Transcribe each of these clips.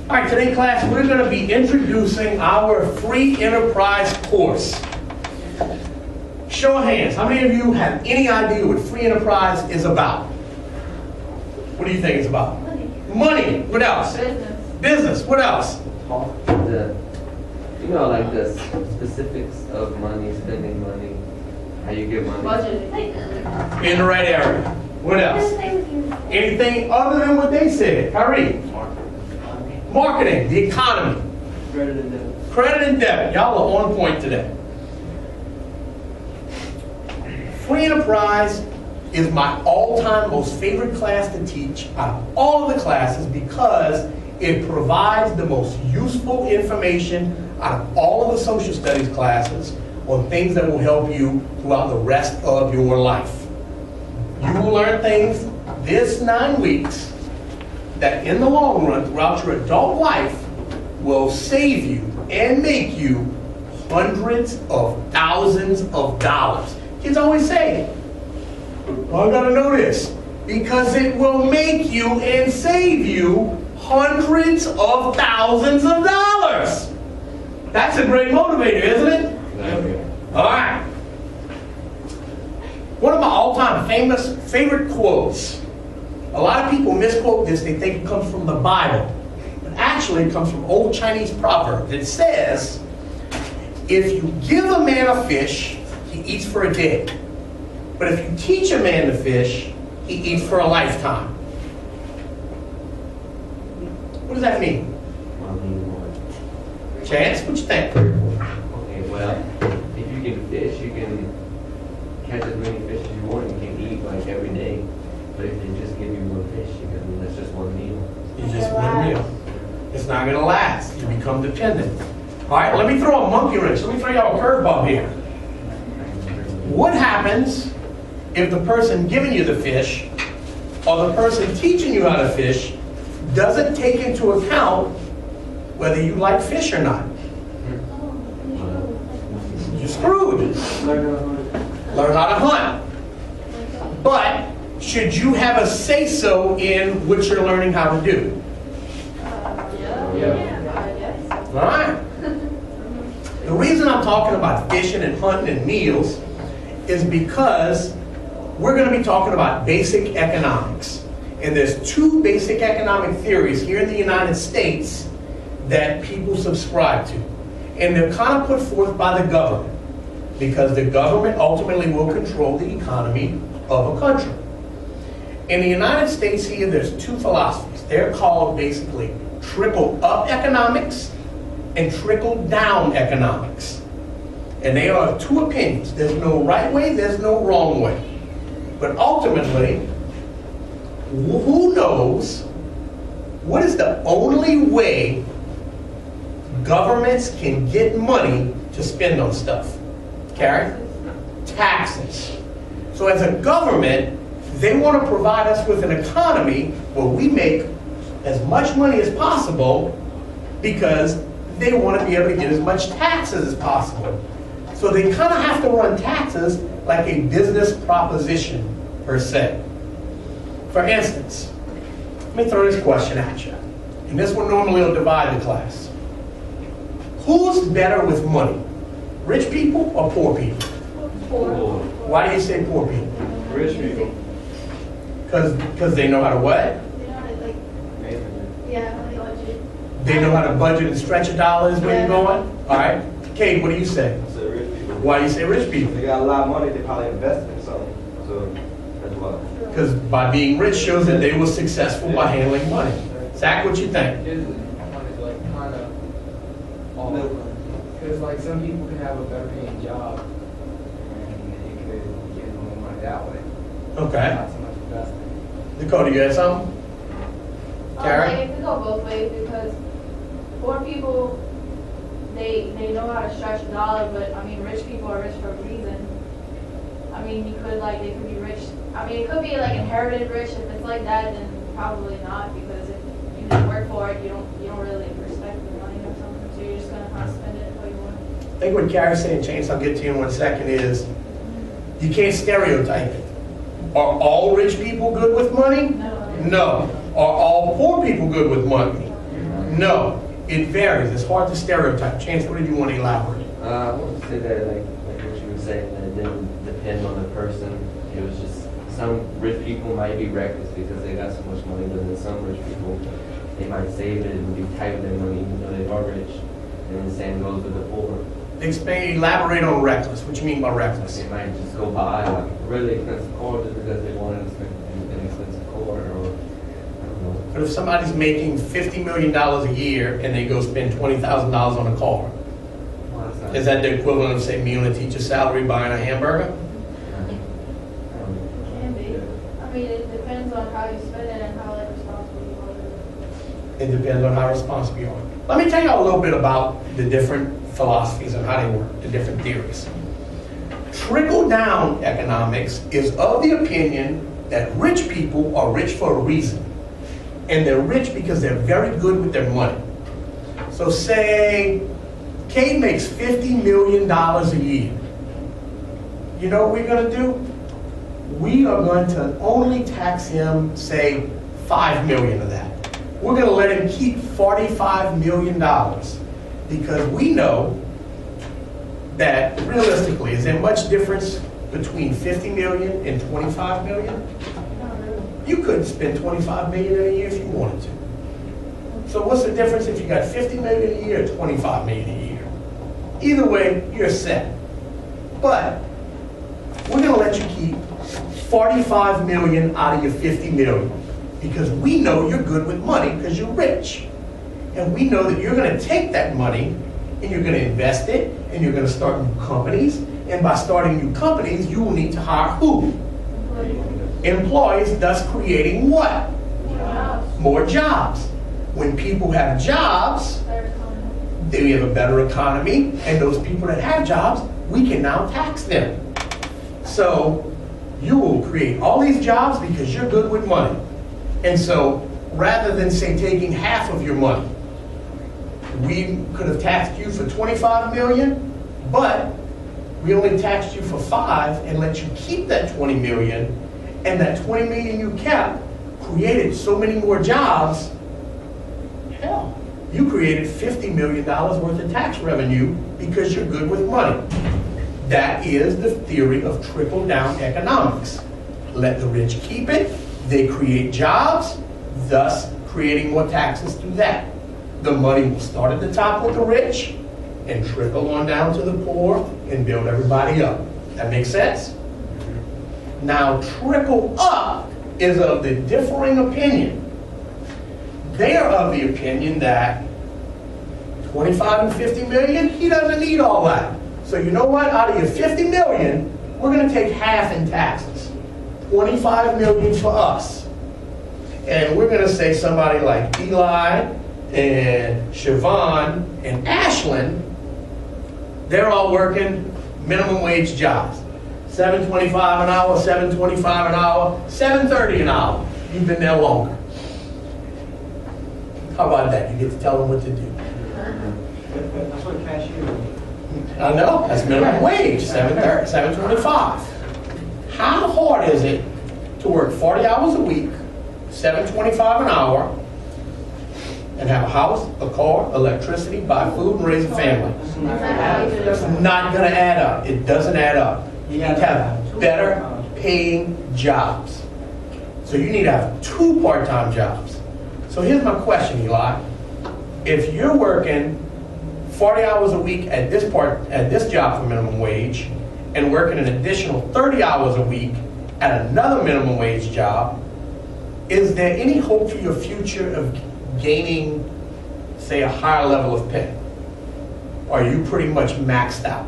All right, today class, we're going to be introducing our free enterprise course. Show of hands, how many of you have any idea what free enterprise is about? What do you think it's about? Money. Money. What else? Business. Business. What else? Like the specifics of money, spending money, how you get money. Budgeting. In the right area. What else? Anything other than what they said? Kyrie? Marketing, the economy. Credit and debit. Credit and debit. Y'all are on point today. Free enterprise is my all-time most favorite class to teach out of all of the classes because it provides the most useful information out of all of the social studies classes on things that will help you throughout the rest of your life. You will learn things this 9 weeks that in the long run, throughout your adult life, will save you and make you hundreds of thousands of dollars. Kids always say, well, I gotta know this, because it will make you and save you hundreds of thousands of dollars. That's a great motivator, isn't it? Exactly. All right. One of my all-time favorite quotes. A lot of people misquote this. They think it comes from the Bible. But actually, it comes from old Chinese proverb that says, if you give a man a fish, he eats for a day. But if you teach a man to fish, he eats for a lifetime. What does that mean? Chance, what you think? Okay, well, if you can fish, you can catch as many fish as you want. You can eat like every day. But if they just give you one fish, that's just one meal. It's just one meal. It's not going to last. You become dependent. All right, let me throw a monkey wrench. Let me throw y'all a curveball here. What happens if the person giving you the fish or the person teaching you how to fish doesn't take into account whether you like fish or not? You're screwed. Learn how to hunt. But should you have a say-so in what you're learning how to do? All right. The reason I'm talking about fishing and hunting and meals is because we're going to be talking about basic economics. And there's two basic economic theories here in the United States that people subscribe to. And they're kind of put forth by the government because the government ultimately will control the economy of a country. In the United States here, there's two philosophies. They're called basically trickle-up economics and trickle-down economics. And they are two opinions. There's no right way, there's no wrong way. But ultimately, who knows what is the only way governments can get money to spend on stuff? Carrie? Taxes. So as a government, they want to provide us with an economy where we make as much money as possible because they want to be able to get as much taxes as possible. So they kind of have to run taxes like a business proposition, per se. For instance, let me throw this question at you. And this one normally will divide the class. Who's better with money? Rich people or poor people? Poor. Why do you say poor people? Rich people. Because they know how to what? They know how to, like, budget. They know how to budget and stretch a dollar is where you're going? All right. Kate, what do you say? I said rich people. Why do you say rich people? They got a lot of money, they probably invested in something. So that's why. Because by being rich shows that they were successful by handling money. Zach, what you think? Is like kind of all over. Because like some people can have a better paying job and they could get more money that way. Okay. Not so much investing. Dakota, you had something? Karen? Like, it could go both ways because poor people, they know how to stretch a dollar, but I mean, rich people are rich for a reason. I mean, they could be rich. I mean, it could be like inherited rich. If it's like that, then probably not, because if you didn't work for it, you don't really respect the money or something. So you're just gonna kind of spend it how you want. I think what Carrie's saying, Chance, I'll get to you in 1 second, is you can't stereotype it. Are all rich people good with money? No. No. Are all poor people good with money? No, it varies. It's hard to stereotype. Chance, what did you want to elaborate? I want to say that, like what you were saying, that it didn't depend on the person. It was just, some rich people might be reckless because they got so much money, but then some rich people, they might save it and be tight with their money even though they are rich. And the same goes with the poor. Explain, elaborate on reckless. What you mean by reckless? They might just go buy like a really expensive car just because they wanted an expensive car, or I don't know. But if somebody's making $50 million a year and they go spend $20,000 on a car, Well, that's not- is that the equivalent of, say, me on a teacher's salary buying a hamburger? Can be. I mean, it depends on how you spend it and how like responsible you are. It depends on how responsible you are. Let me tell you a little bit about the different philosophies and how they work, the different theories. Trickle-down economics is of the opinion that rich people are rich for a reason. And they're rich because they're very good with their money. So say Cade makes $50 million a year. You know what we're going to do? We are going to only tax him, say, $5 million of that. We're going to let him keep $45 million because we know that realistically, is there much difference between 50 million and 25 million? Not really. You could spend 25 million in a year if you wanted to. So what's the difference if you got 50 million a year or 25 million a year? Either way, you're set. But we're going to let you keep 45 million out of your 50 million because we know you're good with money because you're rich. And we know that you're going to take that money and you're going to invest it and you're going to start new companies. And by starting new companies, you will need to hire who? Employees, thus creating what? Jobs. More jobs. When people have jobs, Better economy. then we have a better economy, and those people that have jobs, we can now tax them. So you will create all these jobs because you're good with money. And so rather than say taking half of your money, we could have taxed you for 25 million, but we only taxed you for 5 and let you keep that 20 million, and that 20 million you kept created so many more jobs. Hell, you created $50 million worth of tax revenue because you're good with money. That is the theory of trickle-down economics. Let the rich keep it, they create jobs, thus creating more taxes through that. The money will start at the top with the rich and trickle on down to the poor and build everybody up. That makes sense? Now, trickle up is of the differing opinion. They are of the opinion that 25 and 50 million, he doesn't need all that. So you know what? Out of your 50 million, we're going to take half in taxes. 25 million for us. And we're going to say somebody like Eli and Siobhan and Ashlyn, they're all working minimum wage jobs. $7.25 an hour, $7.25 an hour, $7.30 an hour. You've been there longer. How about that? You get to tell them what to do. That's what cashier. I know, that's minimum wage, $7.30, $7.25. How hard is it to work 40 hours a week, $7.25 an hour, and have a house, a car, electricity, buy food, and raise a family? It's not gonna add up. It doesn't add up. You need to have better paying jobs. So you need to have 2 part-time jobs. So here's my question, Eli. If you're working 40 hours a week at this job for minimum wage, and working an additional 30 hours a week at another minimum wage job, is there any hope for your future of gaining, say, a higher level of pay? Or are you pretty much maxed out?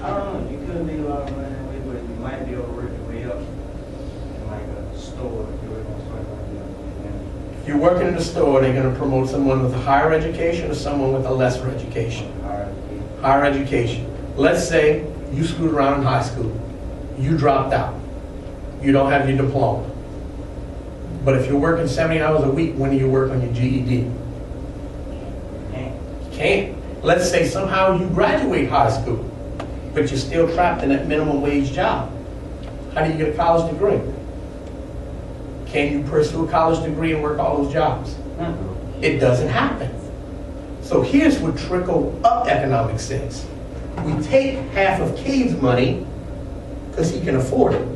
I don't know, you could be a lot of money away, but you might be able to work your way up in like a store if you're working on something like that. If you're working in a store, they're going to promote someone with a higher education or someone with a lesser education? Higher education. Let's say you screwed around in high school. You dropped out. You don't have your diploma. But if you're working 70 hours a week, when do you work on your GED? You can't. Let's say somehow you graduate high school, but you're still trapped in that minimum wage job. How do you get a college degree? Can you pursue a college degree and work all those jobs? It doesn't happen. So here's what trickle-up economics is. We take half of Cade's money, because he can afford it,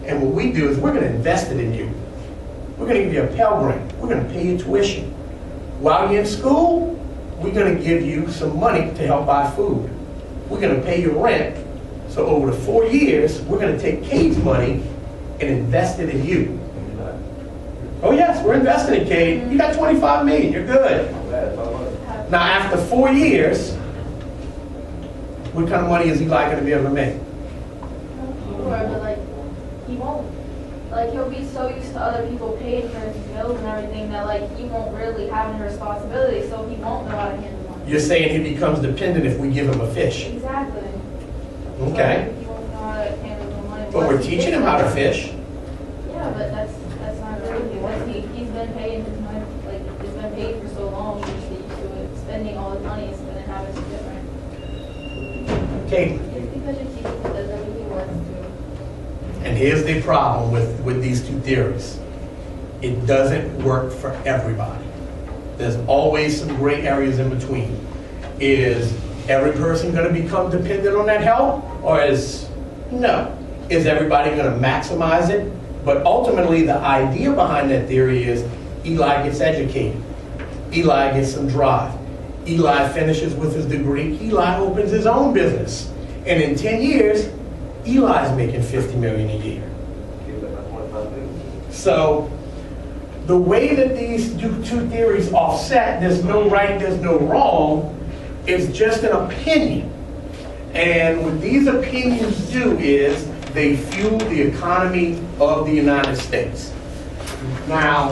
and what we do is we're going to invest it in you. We're going to give you a Pell Grant. We're going to pay you tuition. While you're in school, we're going to give you some money to help buy food. We're going to pay you rent. So over the 4 years, we're going to take Cade's money and invest it in you. Oh yes, we're investing in Cade. You got 25 million, you're good. Now after 4 years, what kind of money is Eli going to be able to make? Sure, but like, he won't, like, he'll be so used to other people paying for his bills and everything that like, he won't really have any responsibility, so he won't know how to handle money. You're saying he becomes dependent if we give him a fish. Exactly. Okay. So he won't know how to handle the money. But we're teaching him how to fish. Yeah, but that's not really, because he's been paying his money, like, it's been paid for so long, he's used to it. Spending all his money is gonna have it different. Okay. It's because you're teaching him that everything he wants to. And here's the problem with these two theories. It doesn't work for everybody. There's always some gray areas in between. Is every person going to become dependent on that help? Or is everybody going to maximize it? But ultimately, the idea behind that theory is Eli gets educated. Eli gets some drive. Eli finishes with his degree. Eli opens his own business. And in 10 years, Eli's making $50 million a year. So the way that these two theories offset, there's no right, there's no wrong, is just an opinion. And what these opinions do is they fuel the economy of the United States. Now,